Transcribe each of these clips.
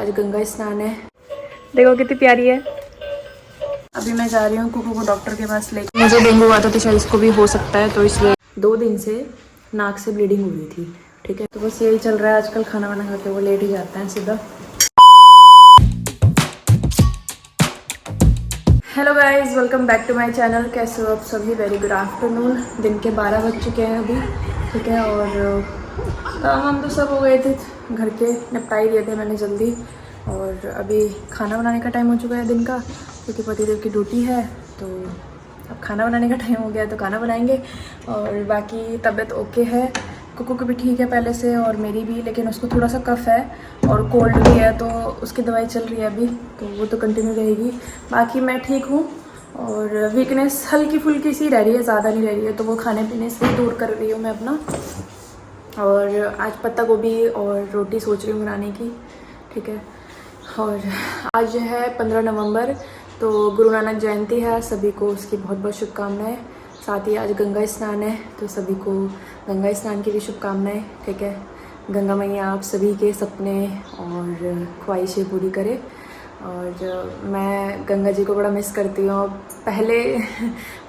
आज गंगा स्नान है, देखो कितनी प्यारी है। अभी मैं जा रही हूँ कुकू को डॉक्टर के पास लेके। मुझे डेंगू हुआ था तो शायद इसको भी हो सकता है, तो इसलिए 2 दिन से नाक से ब्लीडिंग हो रही थी। ठीक है, तो बस यही चल रहा है आजकल। खाना वाना खाते वो लेट ही जाते हैं सीधा। Hello guys, welcome back to my channel. कैसे हो आप सभी? Very good afternoon. दिन के 12 बज चुके हैं अभी। ठीक है, और काम हम तो सब हो गए थे, घर के निपटाई दिए थे मैंने जल्दी। और अभी खाना बनाने का टाइम हो चुका है दिन का, क्योंकि पतिदेव की ड्यूटी है। तो अब खाना बनाने का टाइम हो गया है तो खाना बनाएंगे। और बाकी तबीयत ओके है, कुकू की भी ठीक है पहले से और मेरी भी, लेकिन उसको थोड़ा सा कफ है और कोल्ड भी है, तो उसकी दवाई चल रही है अभी, तो वो तो कंटिन्यू रहेगी। बाकी मैं ठीक हूँ और वीकनेस हल्की फुल्की सी रह रही है, ज़्यादा नहीं रह रही है, तो वो खाने पीने से दूर कर रही हूँ मैं अपना। और आज पत्ता गोभी और रोटी सोच रही हूँ बनाने की। ठीक है, और आज है 15 नवंबर, तो गुरु नानक जयंती है। सभी को उसकी बहुत बहुत शुभकामनाएं। साथ ही आज गंगा स्नान है, तो सभी को गंगा स्नान की भी शुभकामनाएं। ठीक है, गंगा मैया आप सभी के सपने और ख्वाहिशें पूरी करे। और मैं गंगा जी को बड़ा मिस करती हूँ। पहले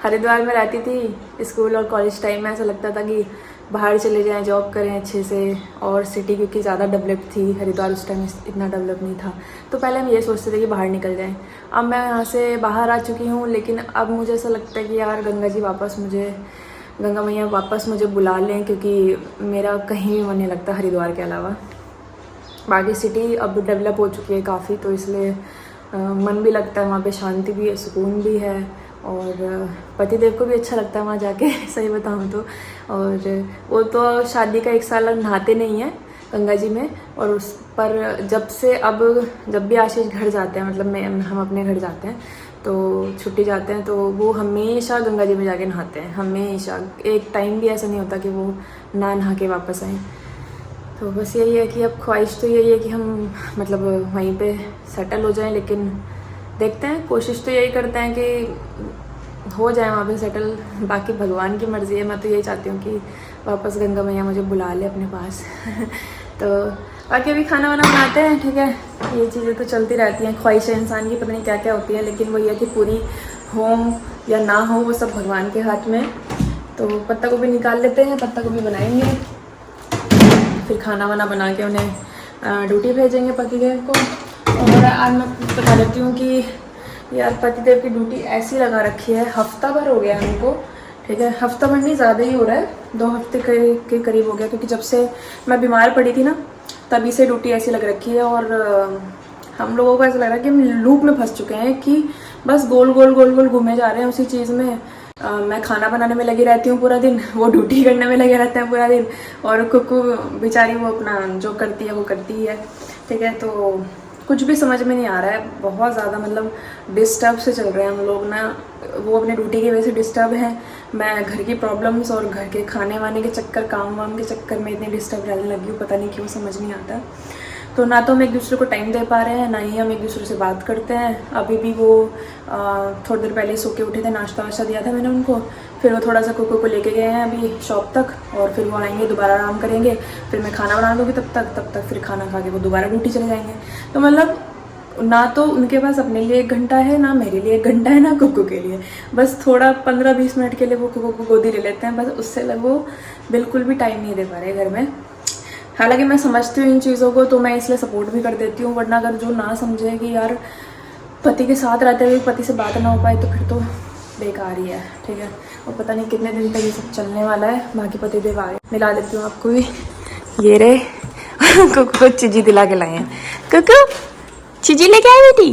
हरिद्वार में रहती थी, स्कूल और कॉलेज टाइम में ऐसा लगता था कि बाहर चले जाएं, जॉब करें अच्छे से। और सिटी क्योंकि ज़्यादा डेवलप थी, हरिद्वार उस टाइम इतना डेवलप नहीं था, तो पहले हम ये सोचते थे कि बाहर निकल जाएं। अब मैं यहाँ से बाहर आ चुकी हूँ, लेकिन अब मुझे ऐसा लगता है कि यार गंगा मैया वापस मुझे बुला लें, क्योंकि मेरा कहीं भी मन नहीं लगता हरिद्वार के अलावा। बाकी सिटी अब डेवलप हो चुकी है काफ़ी, तो इसलिए मन भी लगता है वहाँ पे, शांति भी है, सुकून भी है, और पतिदेव को भी अच्छा लगता है वहाँ जाके सही बताऊँ तो। और वो तो शादी का 1 साल नहाते नहीं हैं गंगा जी में, और उस पर जब भी आशीष घर जाते हैं, मतलब हम अपने घर जाते हैं तो छुट्टी जाते हैं, तो वो हमेशा गंगा जी में जाके नहाते हैं, हमेशा। एक टाइम भी ऐसा नहीं होता कि वो ना नहा के वापस आएँ। तो बस यही है कि अब ख्वाहिश तो यही है कि हम मतलब वहीं पे सेटल हो जाएं, लेकिन देखते हैं, कोशिश तो यही करते हैं कि हो जाए वहाँ पे सेटल। बाकी भगवान की मर्ज़ी है। मैं तो यही चाहती हूँ कि वापस गंगा मैया मुझे बुला ले अपने पास तो बाकी अभी खाना वाना बनाते हैं। ठीक है, ये चीज़ें तो चलती रहती हैं, ख्वाहिशें इंसान की पता नहीं क्या क्या होती हैं, लेकिन वही है कि पूरी हो या ना हो वो सब भगवान के हाथ में। तो पत्ता गोभी निकाल लेते हैं, पत्ता गोभी बनाएंगे, फिर खाना वाना बना के उन्हें ड्यूटी भेजेंगे पतिदेव को। और आज मैं बता देती हूँ कि यार पतिदेव की ड्यूटी ऐसी लगा रखी है, हफ्ता भर हो गया है उनको। ठीक है, हफ्ता भर नहीं, ज़्यादा ही हो रहा है, 2 हफ्ते के करीब हो गया, क्योंकि जब से मैं बीमार पड़ी थी ना, तभी से ड्यूटी ऐसी लग रखी है। और हम लोगों को ऐसा लग रहा है कि हम लूप में फंस चुके हैं, कि बस गोल गोल गोल गोल घूमे जा रहे हैं उसी चीज़ में। मैं खाना बनाने में लगी रहती हूँ पूरा दिन, वो ड्यूटी करने में लगे रहते हैं पूरा दिन, और कुकू बेचारी वो अपना जो करती है वो करती ही है। ठीक है, तो कुछ भी समझ में नहीं आ रहा है, बहुत ज़्यादा मतलब डिस्टर्ब से चल रहे हैं हम लोग ना। वो अपने ड्यूटी की वजह से डिस्टर्ब है, मैं घर की प्रॉब्लम्स और घर के खाने वाने के चक्कर, काम वाम के चक्कर में इतनी डिस्टर्ब रहने लगी हूँ, पता नहीं क्यों, समझ नहीं आता। तो ना तो हम एक दूसरे को टाइम दे पा रहे हैं, ना ही हम एक दूसरे से बात करते हैं। अभी भी वो थोड़ी देर पहले सो के उठे थे, नाश्ता वाश्ता दिया था मैंने उनको, फिर वो थोड़ा सा कुकू को लेके गए हैं अभी शॉप तक, और फिर वो आएंगे, दोबारा आराम करेंगे, फिर मैं खाना बना दूँगी तब तक फिर खाना खा के वो दोबारा ड्यूटी चले जाएंगे। तो मतलब ना तो उनके पास अपने लिए 1 घंटा है, ना मेरे लिए 1 घंटा है, ना कुकू के लिए। बस थोड़ा 15-20 मिनट के लिए वो कुकू को गोदी ले लेते हैं, बस उससे वो बिल्कुल भी टाइम नहीं दे पा रहे घर में। हालांकि मैं समझती हूँ इन चीज़ों को, तो मैं इसलिए सपोर्ट भी कर देती हूँ, वरना अगर जो ना समझे कि यार पति के साथ रहते हुए पति से बात ना हो पाए, तो फिर तो बेकार ही है। ठीक है, और पता नहीं कितने दिन तक ये सब चलने वाला है। बाकी पतिदेव आए, मिला देती हूँ आपको भी, ये रहे कुकू को चीजी दिला के लाए हैं। कुकू चीजी लेके आए बेटी?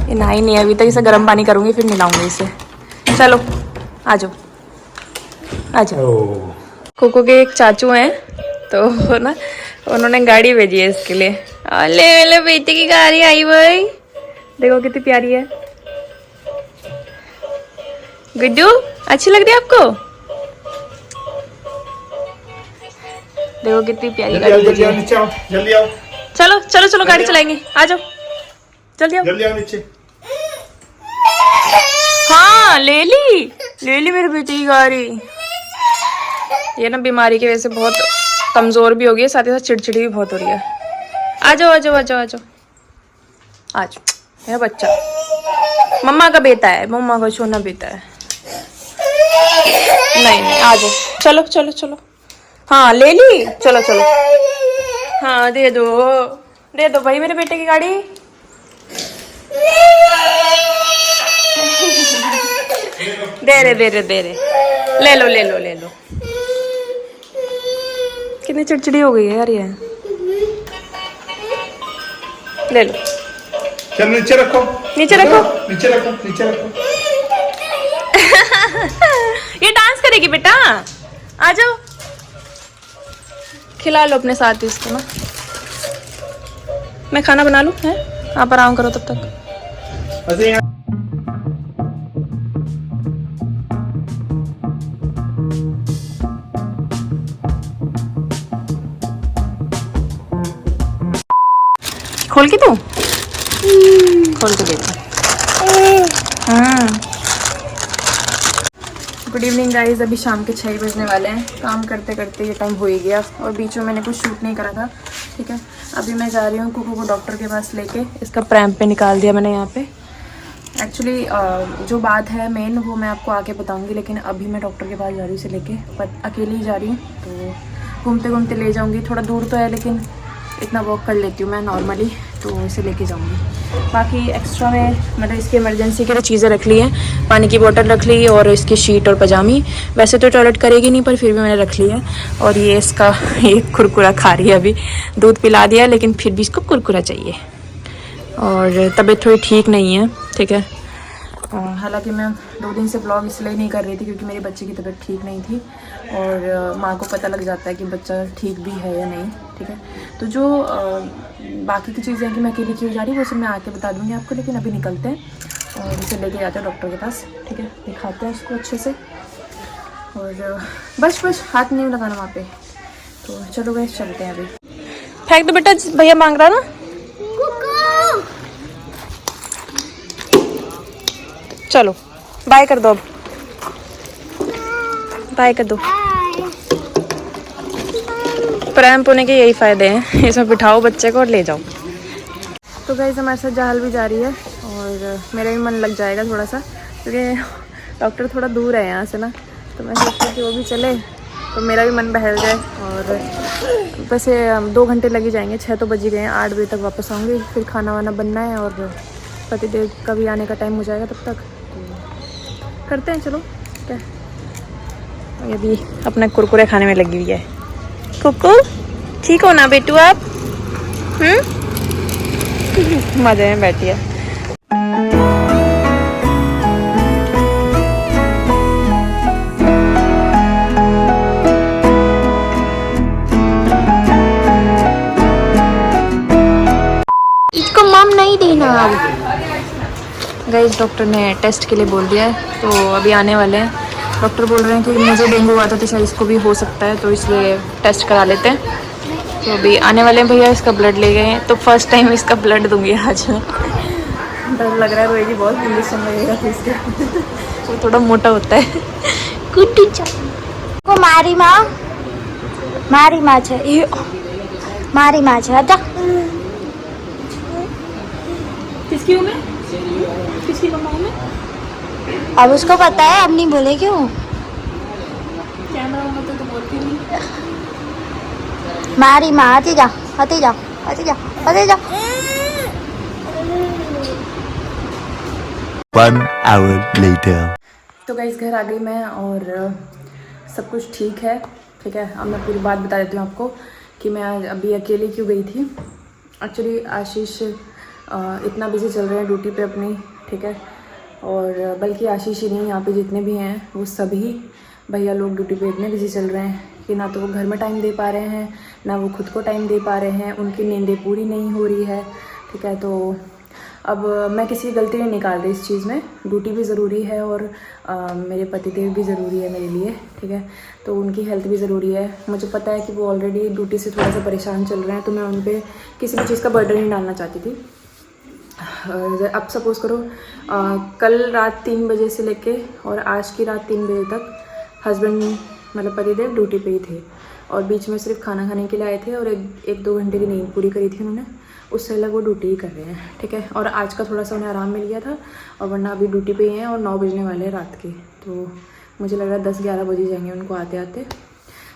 ये नहाई नहीं अभी तक, इसे गर्म पानी करूँगी फिर नहलाऊंगी इसे। चलो आ जाओ आ जाओ। कुकू के एक चाचू हैं, तो ना उन्होंने गाड़ी भेजी है इसके लिए। ले ले बेटी की गाड़ी आई भाई, देखो कितनी प्यारी है। गुड्डू अच्छी लग रही है आपको? देखो कितनी प्यारी गाड़ी भेजी है। जल्दी आओ, चलो चलो चलो गाड़ी चलाएंगे, आ जाओ जल्दी आओ नीचे। हाँ ले ली मेरी बेटी की गाड़ी। ये ना बीमारी की वजह से बहुत कमजोर भी हो गई है, साथ ही साथ चिड़चिड़ी भी बहुत हो रही है। आ जाओ आ जाओ आ जाओ आ जाओ। आज मेरा बच्चा मम्मा का बेटा है, मम्मा का सोना बेटा है। नहीं नहीं आ जाओ, चलो चलो चलो। हाँ ले ली, चलो चलो। हाँ दे दो भाई मेरे बेटे की गाड़ी। दे रहे। ले लो। कितनी चिड़चिड़ी हो गई है यार ये। ले लो। चल नीचे रखो। ये डांस करेगी बेटा, आ जाओ। खिला लो अपने साथ ही इसको ना। मैं खाना बना लूं है, आप आराम करो तब तक। खोल के दूं? खोल के देता। गुड इवनिंग गाइज, अभी शाम के 6 बजने वाले हैं। काम करते करते ये टाइम हो ही गया और बीच में मैंने कुछ शूट नहीं करा था। ठीक है, अभी मैं जा रही हूँ कुकू को डॉक्टर के पास लेके। इसका प्रैम्प पे निकाल दिया मैंने यहाँ पे। एक्चुअली जो बात है मेन वो मैं आपको आके बताऊँगी, लेकिन अभी मैं डॉक्टर के पास जा रही हूँ इसे लेके। पर अकेली ही जा रही हूँ तो घूमते घूमते ले जाऊँगी। थोड़ा दूर तो है लेकिन इतना वॉक कर लेती हूँ मैं नॉर्मली, तो इसे लेके जाऊँगी। बाकी एक्स्ट्रा में मतलब इसकी इमरजेंसी के लिए चीज़ें रख ली हैं। पानी की बोतल रख ली और इसकी शीट और पजामी। वैसे तो टॉयलेट करेगी नहीं पर फिर भी मैंने रख ली है। और ये इसका ये कुरकुरा खा रही है अभी। दूध पिला दिया लेकिन फिर भी इसको कुरकुरा चाहिए। और तबीयत थोड़ी ठीक नहीं है। ठीक है, हालांकि मैं 2 दिन से ब्लॉग इसलिए नहीं कर रही थी क्योंकि मेरे बच्चे की तबीयत ठीक नहीं थी और माँ को पता लग जाता है कि बच्चा ठीक भी है या नहीं। ठीक है, तो जो बाकी की चीज़ें हैं कि मैं अकेली क्यों जा रही हूँ वो सब मैं आके बता दूँगी आपको। लेकिन अभी निकलते हैं और इसे लेके जाते हैं डॉक्टर के पास। ठीक है, दिखाते हैं उसको अच्छे से। और बस हाथ नहीं लगाना वहाँ पे। तो चलो गए, चलते हैं। अभी फेंक दो बेटा, भैया मांग रहा ना। चलो बाय कर दो, अब बाय कर दो। प्रैम्प होने के यही फ़ायदे हैं, इसमें बिठाओ बच्चे को और ले जाओ। तो गाइस हमारे साथ जहाल भी जा रही है और मेरा भी मन लग जाएगा थोड़ा सा, क्योंकि डॉक्टर थोड़ा दूर है यहाँ से ना। तो मैं सोचती हूँ कि वो भी चले तो मेरा भी मन बहल जाए। और वैसे 2 घंटे लग ही जाएंगे, 6 तो बज ही गए हैं। 8 बजे तक वापस आऊँगी, फिर खाना वाना बनना है और पतिदेव का भी आने का टाइम हो जाएगा तब तक। करते हैं, चलो क्या। ये भी अपना कुरकुरे खाने में लगी हुई है। कुकू ठीक हो ना बेटू आप? मजे में बैठी है। इसको मम नहीं देना। गाइस डॉक्टर ने टेस्ट के लिए बोल दिया है तो अभी आने वाले हैं। डॉक्टर बोल रहे हैं कि मुझे डेंगू हुआ था तो शायद इसको भी हो सकता है, तो इसलिए टेस्ट करा लेते हैं। तो अभी आने वाले हैं भैया, इसका ब्लड ले गए हैं। तो फर्स्ट टाइम इसका ब्लड दूंगी आज। डर लग रहा है, रोएगी बहुत, इंजेक्शन लगेगा फिर इसके। वो थोड़ा मोटा होता है। गुड्डू को मारी माँ छे, मारी माँ छे। हटा। किसकी हूँ मैं? किसकी मम्मा हूँ मैं? अब उसको पता है, अब नहीं बोले क्यों? कैमरा होता तो बोलती नहीं। मारी माँ, आती जा। 1 hour later. तो गाइस घर आ गई मैं और सब कुछ ठीक है। ठीक है, अब मैं पूरी बात बता देती हूँ आपको कि मैं आज अभी अकेली क्यों गई थी। एक्चुअली आशीष इतना बिजी चल रहे हैं ड्यूटी पे अपनी। ठीक है, और बल्कि आशीष ही नहीं, यहाँ पे जितने भी हैं वो सभी भैया लोग ड्यूटी पे इतने बिजी चल रहे हैं कि ना तो वो घर में टाइम दे पा रहे हैं, ना वो खुद को टाइम दे पा रहे हैं। उनकी नींदें पूरी नहीं हो रही है। ठीक है, तो अब मैं किसी की गलती नहीं निकाल रही इस चीज़ में। ड्यूटी भी ज़रूरी है और मेरे पतिदेव भी ज़रूरी है मेरे लिए। ठीक है, तो उनकी हेल्थ भी ज़रूरी है। मुझे पता है कि वो ऑलरेडी ड्यूटी से थोड़ा सा परेशान चल रहे हैं, तो मैं उन पर किसी भी चीज़ का बर्डन नहीं डालना चाहती थी। अब सपोज़ करो कल रात 3 बजे से लेके और आज की रात 3 बजे तक हस्बैंड मतलब पतिदेव ड्यूटी पे ही थे और बीच में सिर्फ खाना खाने के लिए आए थे और 1-2 घंटे की नींद पूरी करी थी उन्होंने। उससे अलग वो ड्यूटी ही कर रहे हैं, ठीक है। और आज का थोड़ा सा उन्हें आराम मिल गया था, और वरना अभी ड्यूटी पे ही हैं और 9 बजने वाले हैं रात के। तो मुझे लग रहा है 10-11 बजे जाएंगे उनको आते आते।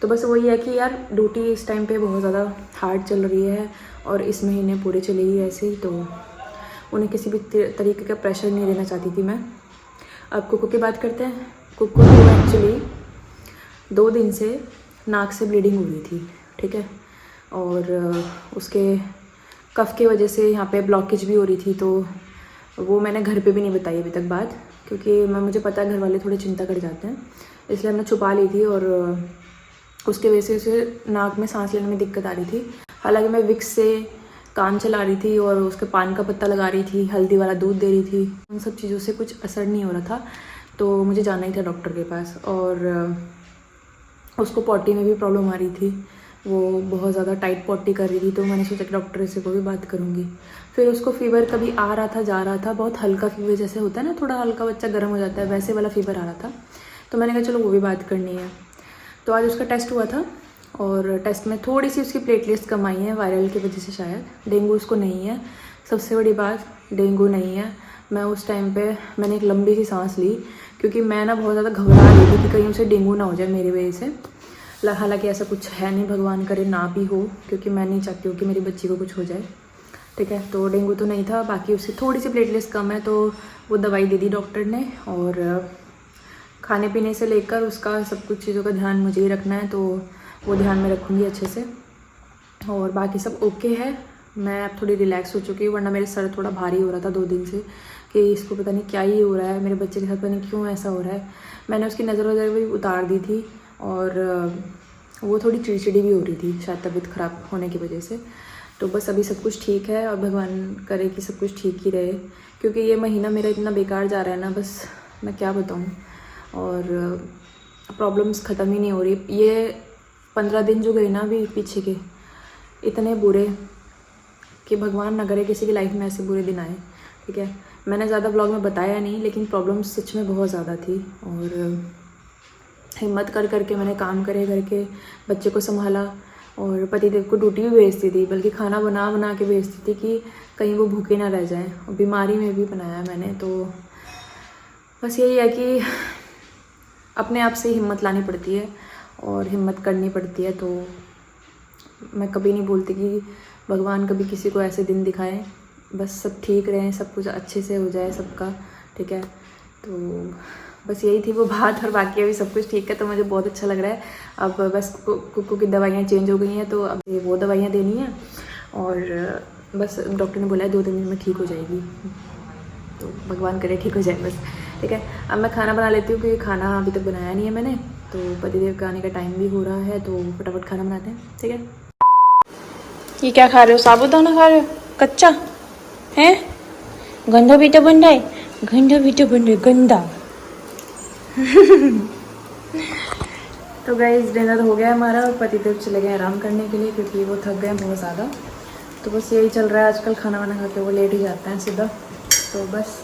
तो बस वही है कि यार ड्यूटी इस टाइम पे बहुत ज़्यादा हार्ड चल रही है, और इस महीने पूरे चलेगी ऐसे ही, तो उन्हें किसी भी तरीके का प्रेशर नहीं देना चाहती थी मैं। अब कुकू की बात करते हैं। कुकू को एक्चुअली 2 दिन से नाक से ब्लीडिंग हो रही थी, ठीक है, और उसके कफ की वजह से यहाँ पे ब्लॉकेज भी हो रही थी। तो वो मैंने घर पे भी नहीं बताई अभी तक बात, क्योंकि मुझे पता है घर वाले थोड़े चिंता कर जाते हैं, इसलिए हमने छुपा ली थी। और उसके वजह से उसे नाक में सांस लेने में दिक्कत आ रही थी। हालांकि मैं विक्स से काम चला रही थी और उसके पान का पत्ता लगा रही थी, हल्दी वाला दूध दे रही थी, उन सब चीज़ों से कुछ असर नहीं हो रहा था। तो मुझे जाना ही था डॉक्टर के पास। और उसको पॉटी में भी प्रॉब्लम आ रही थी, वो बहुत ज़्यादा टाइट पॉटी कर रही थी। तो मैंने सोचा कि डॉक्टर से को भी बात करूँगी। फिर उसको फीवर कभी आ रहा था, जा रहा था, बहुत हल्का फीवर जैसे होता है ना, थोड़ा हल्का बच्चा गर्म हो जाता है, वैसे वाला फीवर आ रहा था। तो मैंने कहा चलो वो भी बात करनी है। तो आज उसका टेस्ट हुआ था, और टेस्ट में थोड़ी सी उसकी प्लेटलेट्स कम आई हैं, वायरल की वजह से शायद। डेंगू उसको नहीं है, सबसे बड़ी बात, डेंगू नहीं है। मैं उस टाइम पे मैंने एक लंबी सी सांस ली, क्योंकि मैं ना बहुत ज़्यादा घबरा रही थी कि कहीं उसे डेंगू ना हो जाए मेरी वजह से। हालांकि ऐसा कुछ है नहीं, भगवान करे ना भी हो, क्योंकि मैं नहीं चाहती हूँ कि मेरी बच्ची को कुछ हो जाए, ठीक है। तो डेंगू तो नहीं था, बाकी उसकी थोड़ी सी प्लेटलेट्स कम है, तो वो दवाई दे दी डॉक्टर ने। और खाने पीने से लेकर उसका सब कुछ चीज़ों का ध्यान मुझे ही रखना है, तो वो ध्यान में रखूँगी अच्छे से। और बाकी सब ओके है। मैं अब थोड़ी रिलैक्स हो चुकी हूँ, वरना मेरे सर थोड़ा भारी हो रहा था 2 दिन से कि इसको पता नहीं क्या ही हो रहा है, मेरे बच्चे के साथ पता नहीं क्यों ऐसा हो रहा है। मैंने उसकी नज़र वज़र भी उतार दी थी, और वो थोड़ी चिड़चिड़ी भी हो रही थी, शायद तबीयत ख़राब होने की वजह से। तो बस अभी सब कुछ ठीक है, और भगवान करे कि सब कुछ ठीक ही रहे, क्योंकि ये महीना मेरा इतना बेकार जा रहा है ना, बस मैं क्या बताऊँ। और प्रॉब्लम्स ख़त्म ही नहीं हो रही। ये 15 दिन जो गए ना अभी पीछे के, इतने बुरे कि भगवान ना करे किसी की लाइफ में ऐसे बुरे दिन आए, ठीक है। मैंने ज़्यादा ब्लॉग में बताया नहीं, लेकिन प्रॉब्लम्स सच में बहुत ज़्यादा थी। और हिम्मत कर करके मैंने काम करे करके बच्चे को संभाला, और पतिदेव को ड्यूटी भी भेजती थी, बल्कि खाना बना बना के भेजती थी कि कहीं वो भूखे ना रह जाएं। और बीमारी में भी बनाया मैंने। तो बस यही है कि अपने आप से हिम्मत लानी पड़ती है और हिम्मत करनी पड़ती है। तो मैं कभी नहीं बोलती कि भगवान कभी किसी को ऐसे दिन दिखाएं, बस सब ठीक रहें, सब कुछ अच्छे से हो जाए सबका, ठीक है। तो बस यही थी वो बात, और बाकी अभी सब कुछ ठीक है, तो मुझे बहुत अच्छा लग रहा है। अब बस कुकू की दवाइयाँ चेंज हो गई हैं, तो अब वो दवाइयाँ देनी है, और बस डॉक्टर ने बोला है 2-3 दिन में ठीक हो जाएगी। तो भगवान करे ठीक हो जाए बस, ठीक है। अब मैं खाना बना लेती हूँ, क्योंकि खाना अभी तक बनाया नहीं है मैंने। तो पतिदेव का आने का टाइम भी हो रहा है, तो फटाफट खाना बनाते हैं, ठीक है। ये क्या खा रहे हो? साबूदाना खा रहे हो? कच्चा है? गंदा भी तो बन रहा है, गंदा भी तो बन रहा है, गंदा। तो गाइस डिनर हो गया हमारा, और पतिदेव चले गए आराम करने के लिए, क्योंकि वो थक गए बहुत ज़्यादा। तो बस यही चल रहा है आजकल, खाना वाना खा के वो लेट ही जाते हैं सीधा। तो बस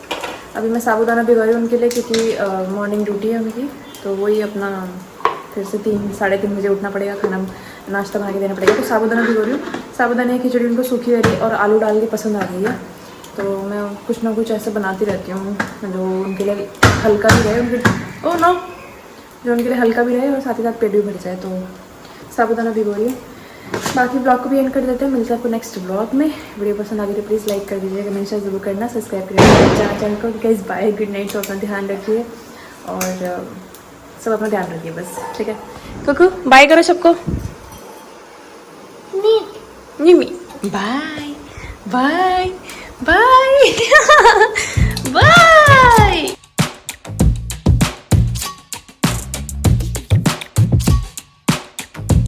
अभी मैं साबूदाना भिगो रही हूँ उनके लिए, क्योंकि मॉर्निंग ड्यूटी है उनकी। तो वही अपना फिर से 3-3:30 बजे उठना पड़ेगा, खाना नाश्ता बना के देना पड़ेगा। तो साबूदाना भिगो रही हूँ। साबूदाना की खिचड़ी उनको सूखी वाली और आलू डाल के पसंद आ गई है, तो मैं कुछ ना कुछ ऐसे बनाती रहती हूँ जो उनके लिए हल्का भी रहे, उनके जो उनके लिए हल्का भी रहे और साथ ही साथ पेट भी भर जाए। तो साबूदाना भिगो रही है। बाकी ब्लॉग को भी एंड कर देते हैं, मिलते हैं आपको नेक्स्ट ब्लॉग में। वीडियो पसंद आ गई तो प्लीज़ लाइक कर दीजिएगा, कमेंट शेयर जरूर करना, सब्सक्राइब करिएगा चैनल को। गाइस बाय, गुड नाइट, अपना ध्यान रखिए और सब अपना ध्यान रखिए बस, ठीक है। कुकू बाय करो सबको। निमी बाय बाय बाय।